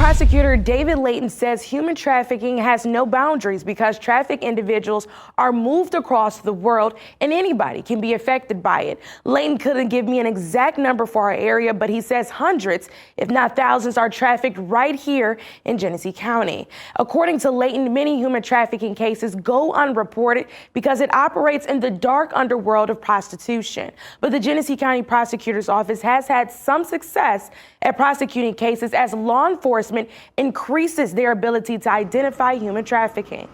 Prosecutor David Leyton says human trafficking has no boundaries because trafficked individuals are moved across the world and anybody can be affected by it. Leyton couldn't give me an exact number for our area, but he says hundreds, if not thousands, are trafficked right here in Genesee County. According to Leyton, many human trafficking cases go unreported because it operates in the dark underworld of prostitution. But the Genesee County Prosecutor's Office has had some success at prosecuting cases as law enforcement increases their ability to identify human trafficking.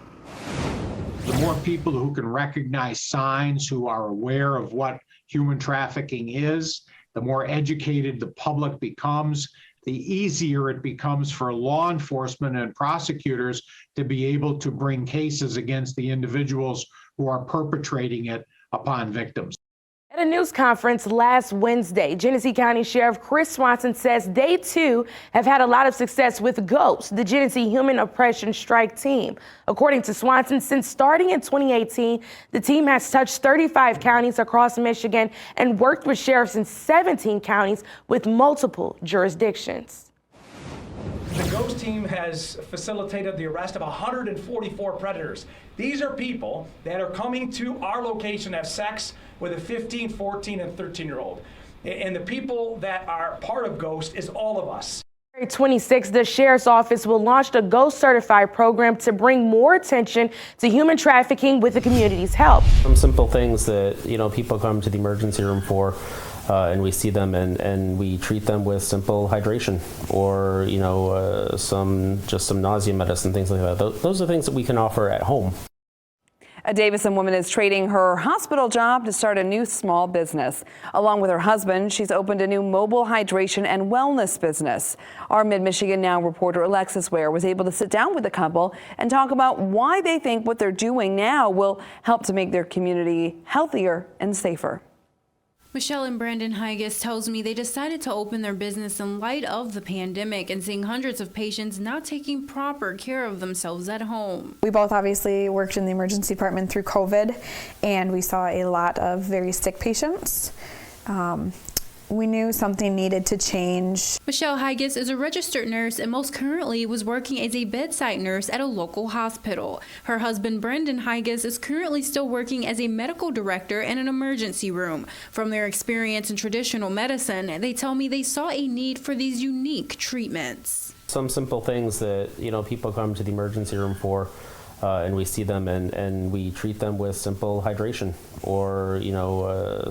The more people who can recognize signs, who are aware of what human trafficking is, the more educated the public becomes, the easier it becomes for law enforcement and prosecutors to be able to bring cases against the individuals who are perpetrating it upon victims. At a news conference last Wednesday, Genesee County Sheriff Chris Swanson says they too have had a lot of success with GHOST, the Genesee Human Oppression Strike Team. According to Swanson, since starting in 2018, the team has touched 35 counties across Michigan and worked with sheriffs in 17 counties with multiple jurisdictions. The GHOST team has facilitated the arrest of 144 predators. These are people that are coming to our location to have sex with a 15, 14, and 13-year-old. And the people that are part of GHOST is all of us. February 26th, the Sheriff's Office will launch the GHOST Certified program to bring more attention to human trafficking with the community's help. Some simple things that, people come to the emergency room for. And we see them and we treat them with simple hydration or, some nausea medicine, things like that. Those are things that we can offer at home. A Davison woman is trading her hospital job to start a new small business. Along with her husband, she's opened a new mobile hydration and wellness business. Our Mid-Michigan Now reporter Alexis Ware was able to sit down with the couple and talk about why they think what they're doing now will help to make their community healthier and safer. Michelle and Brandon Higas tells me they decided to open their business in light of the pandemic and seeing hundreds of patients not taking proper care of themselves at home. We both obviously worked in the emergency department through COVID, and we saw a lot of very sick patients. We knew something needed to change. Michelle Higas is a registered nurse and most currently was working as a bedside nurse at a local hospital. Her husband, Brandon Higas, is currently still working as a medical director in an emergency room. From their experience in traditional medicine, they tell me they saw a need for these unique treatments. Some simple things that, people come to the emergency room for. And we see them and we treat them with simple hydration or,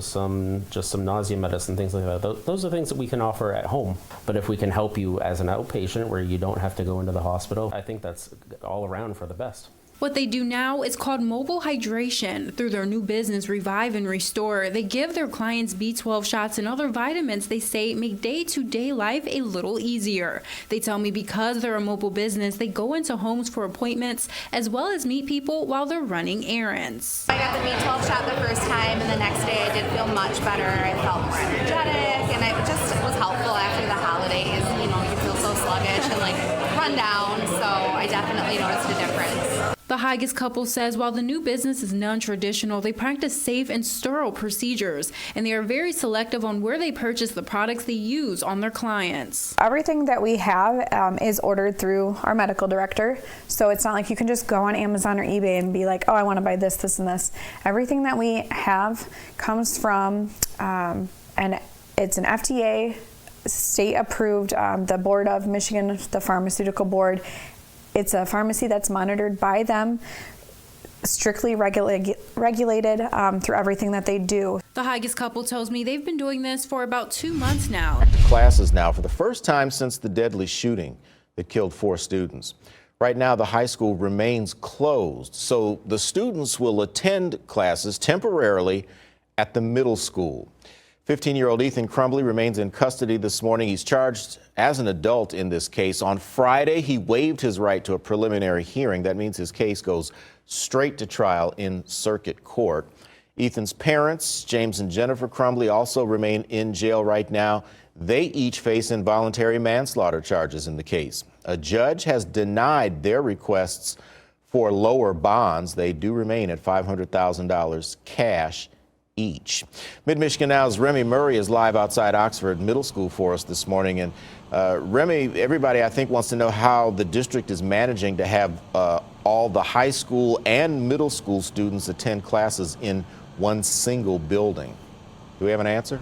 some nausea medicine, things like that. Those are things that we can offer at home. But if we can help you as an outpatient where you don't have to go into the hospital, I think that's all around for the best. What they do now is called mobile hydration. Through their new business, Revive and Restore, they give their clients B12 shots and other vitamins they say make day-to-day life a little easier. They tell me because they're a mobile business, they go into homes for appointments as well as meet people while they're running errands. I got the B12 shot the first time, and the next day I did feel much better. I felt more energetic, and it just was helpful after the holidays. You feel so sluggish and run down, so I definitely noticed a difference. The Higas couple says while the new business is non-traditional, they practice safe and sterile procedures, and they are very selective on where they purchase the products they use on their clients. Everything that we have is ordered through our medical director, so it's not like you can just go on Amazon or eBay and be like, oh, I want to buy this, this, and this. Everything that we have comes from, and it's an FDA state approved, the board of Michigan, the pharmaceutical board. It's a pharmacy that's monitored by them, strictly regulated through everything that they do. The Higas couple tells me they've been doing this for about 2 months now. Classes now for the first time since the deadly shooting that killed 4 students. Right now, the high school remains closed, so the students will attend classes temporarily at the middle school. 15-year-old Ethan Crumbly remains in custody this morning. He's charged as an adult in this case. On Friday, he waived his right to a preliminary hearing. That means his case goes straight to trial in circuit court. Ethan's parents, James and Jennifer Crumbly, also remain in jail right now. They each face involuntary manslaughter charges in the case. A judge has denied their requests for lower bonds. They do remain at $500,000 cash each. Mid-Michigan Now's Remy Murray is live outside Oxford Middle School for us this morning. And Remy, everybody I think wants to know how the district is managing to have all the high school and middle school students attend classes in one single building. Do we have an answer?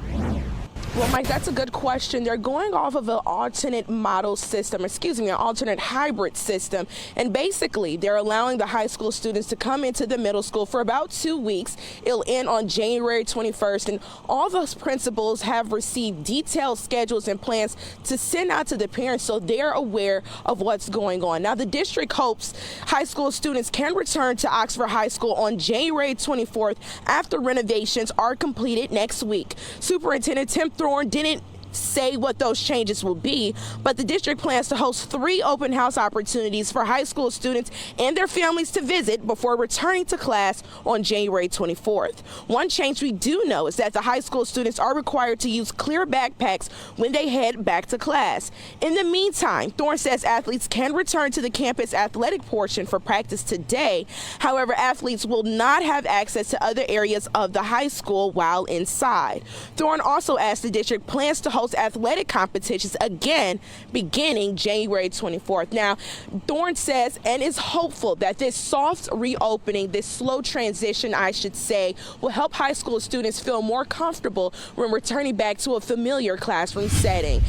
Well, Mike, that's a good question. They're going off of an alternate model system, an alternate hybrid system. And basically, they're allowing the high school students to come into the middle school for about 2 weeks. It'll end on January 21st. And all those principals have received detailed schedules and plans to send out to the parents so they're aware of what's going on. Now, the district hopes high school students can return to Oxford High School on January 24th after renovations are completed next week. Superintendent Tim Thorne didn't say what those changes will be, but the district plans to host 3 open house opportunities for high school students and their families to visit before returning to class on January 24th. One change we do know is that the high school students are required to use clear backpacks when they head back to class. In the meantime, Thorne says athletes can return to the campus athletic portion for practice today. However, athletes will not have access to other areas of the high school while inside. Thorne also asked the district plans to host athletic competitions again beginning January 24th. Now, Thorne says and is hopeful that this soft reopening, this slow transition, I should say, will help high school students feel more comfortable when returning back to a familiar classroom setting.